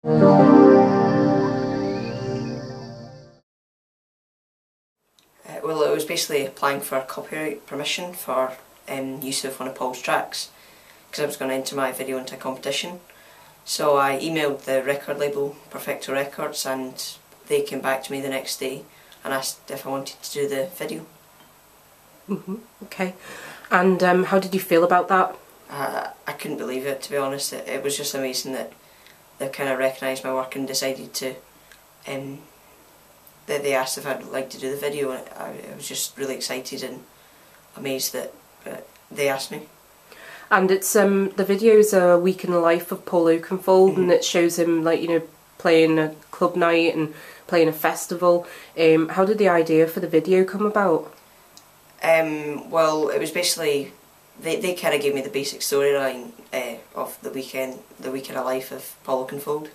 Well, it was basically applying for copyright permission for use of one of Paul's tracks, because I was going to enter my video into a competition. So I emailed the record label, Perfecto Records, and they came back to me the next day and asked if I wanted to do the video. Okay. And how did you feel about that? I couldn't believe it, to be honest. It was just amazing that they kind of recognised my work and decided to, that they asked if I'd like to do the video, and I was just really excited and amazed that they asked me. And it's the video's a week in the life of Paul Oakenfold, and it shows him, like, you know, playing a club night and playing a festival. How did the idea for the video come about? Well, it was basically they kind of gave me the basic storyline of the week in the life of Paul Oakenfold,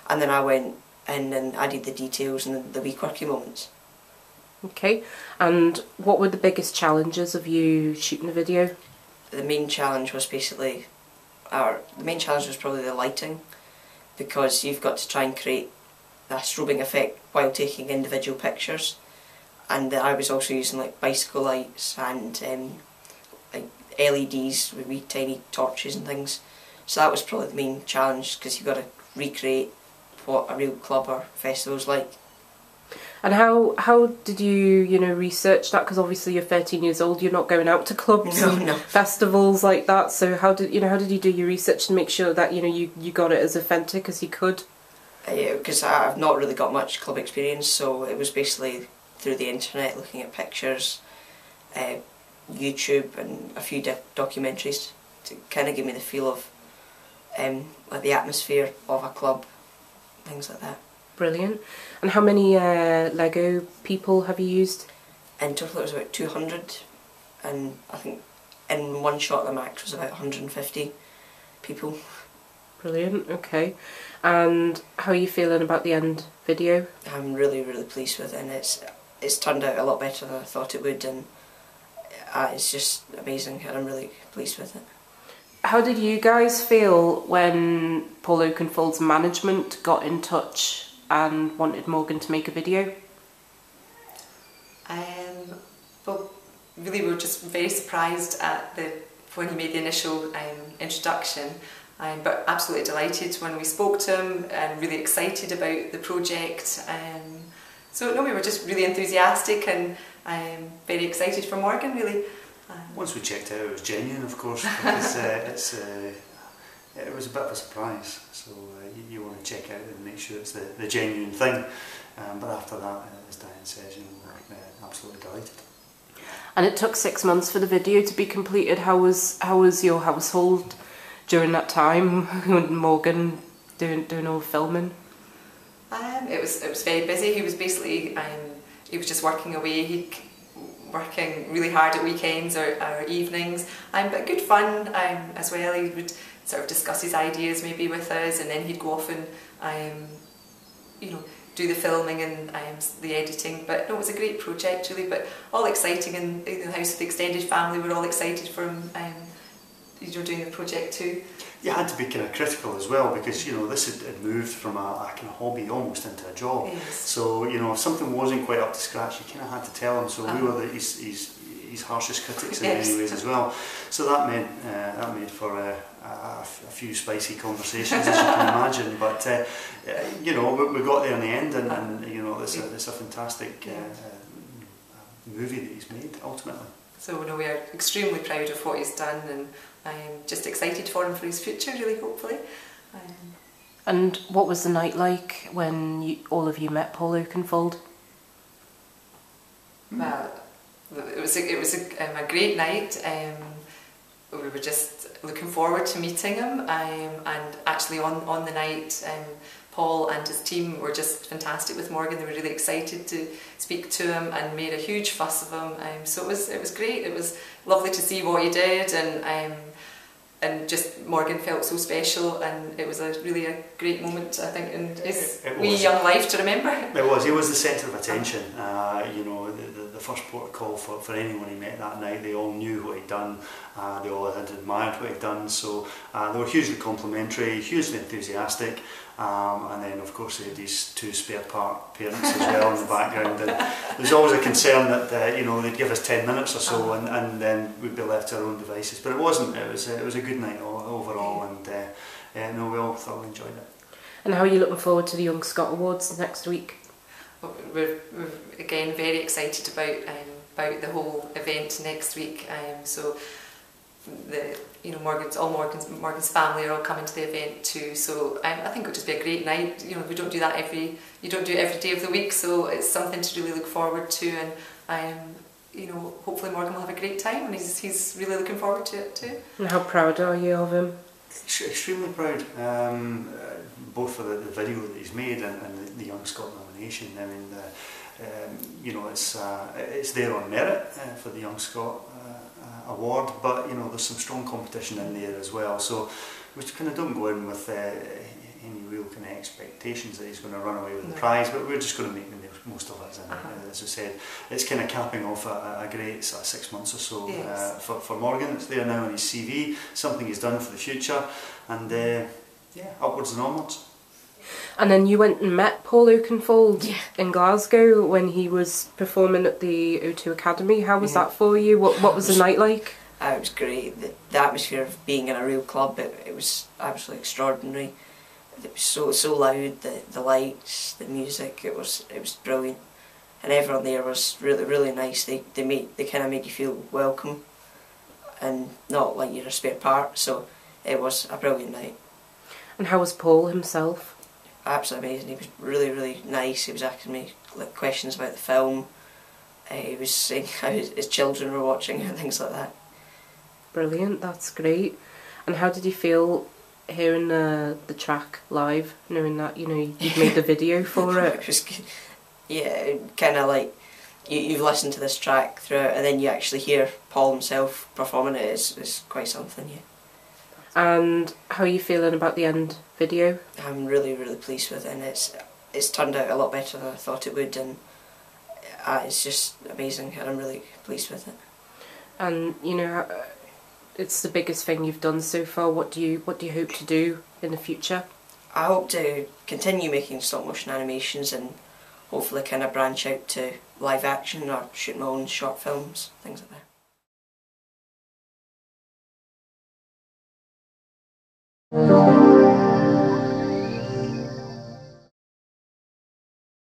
and then I went in and added the details and the wee quirky moments. Okay, and what were the biggest challenges of you shooting the video? The main challenge was probably the lighting, because you've got to try and create a strobing effect while taking individual pictures, and I was also using like bicycle lights and like LEDs with wee tiny torches and things. So that was probably the main challenge, because you've got to recreate what a real club or festival's like. And how did you research that? Because obviously you're 13 years old, you're not going out to clubs and festivals like that. So how did you do your research to make sure that you got it as authentic as you could? Yeah, because I've not really got much club experience, so it was basically through the internet, looking at pictures, YouTube, and a few documentaries to kind of give me the feel of like the atmosphere of a club, things like that. Brilliant. And how many Lego people have you used? In total it was about 200, and I think in one shot the max was about 150 people. Brilliant, okay. And how are you feeling about the end video? I'm really, really pleased with it, and it's turned out a lot better than I thought it would, and it's just amazing, and I'm really pleased with it. How did you guys feel when Paul Oakenfold's management got in touch and wanted Morgan to make a video? Well, really we were just very surprised at when he made the initial introduction, but absolutely delighted when we spoke to him, and really excited about the project. So no, we were just really enthusiastic and very excited for Morgan, really. Once we checked it out, it was genuine, of course, because it was a bit of a surprise, so you want to check out and make sure it's the genuine thing, but after that, as Diane says, we're absolutely delighted. And it took 6 months for the video to be completed. How was your household during that time, when Morgan doing all the filming? It was very busy. He was basically he was just working away. Working really hard at weekends or evenings, but good fun as well. He would sort of discuss his ideas maybe with us, and then he'd go off and do the filming and the editing. But no, it was a great project really, but all exciting, and the house of the extended family were all excited for him doing the project too. You had to be kind of critical as well, because this had moved from a kind of hobby almost into a job. Yes. So if something wasn't quite up to scratch, you kind of had to tell him. So we were his harshest critics in many ways as well. So that made for a few spicy conversations, as you can imagine. But we got there in the end, and it's a fantastic movie that he's made ultimately. So we are extremely proud of what he's done, and I'm just excited for him for his future, really, hopefully. And what was the night like when all of you met Paul Oakenfold? Well, it was a great night. We were just looking forward to meeting him, and actually on the night, Paul and his team were just fantastic with Morgan. They were really excited to speak to him and made a huge fuss of him. So it was great. It was lovely to see what he did, and just Morgan felt so special, and it was really a great moment, I think, in his wee young life to remember. It was. He was the centre of attention. The the first port of call for anyone he met that night. They all knew what he'd done, they all had admired what he'd done, so they were hugely complimentary, hugely enthusiastic, and then of course he had these 2 spare part parents as well in the background, and there was always a concern that you know, they'd give us 10 minutes or so and then we'd be left to our own devices, but it wasn't. It was a good night overall, and no, we all thoroughly enjoyed it. And how are you looking forward to the Young Scot Awards next week? Well, we're again very excited about the whole event next week. So Morgan's family are all coming to the event too. So I think it'll just be a great night. You know, we don't do that you don't do it every day of the week, so it's something to really look forward to. And you know, hopefully Morgan will have a great time, and he's really looking forward to it too. And how proud are you of him? Extremely proud, both for the video that he's made and the Young Scot nomination. I mean, you know, it's there on merit for the Young Scot award, but you know, there's some strong competition in there as well. So we kind of don't go in with any real kind of expectations that he's going to run away with the prize, but we're just going to make the most of it. And as I said, it's kind of capping off a great sort of 6 months or so for Morgan. It's there now on his CV, something he's done for the future, and yeah, upwards and onwards. And then you went and met Paul Oakenfold in Glasgow when he was performing at the O2 Academy. How was that for you? What was the night like? It was great. The atmosphere of being in a real club, it was absolutely extraordinary. It was so loud, the lights, the music, it was brilliant. And everyone there was really nice. They kind of made you feel welcome and not like you're a spare part, so it was a brilliant night. And how was Paul himself? Absolutely amazing. He was really nice. He was asking me like questions about the film. He was saying how his children were watching and things like that. Brilliant, that's great. And how did you feel hearing the track live, knowing that, you know, you'd made the video for it? It was good. Yeah, kind of like you've listened to this track throughout and then you actually hear Paul himself performing it. It's quite something, yeah. And how are you feeling about the end video? I'm really pleased with it, and it's turned out a lot better than I thought it would, and it's just amazing, and I'm really pleased with it. And you know, it's the biggest thing you've done so far. What do you hope to do in the future? I hope to continue making stop motion animations and hopefully kind of branch out to live action or shoot my own short films, things like that.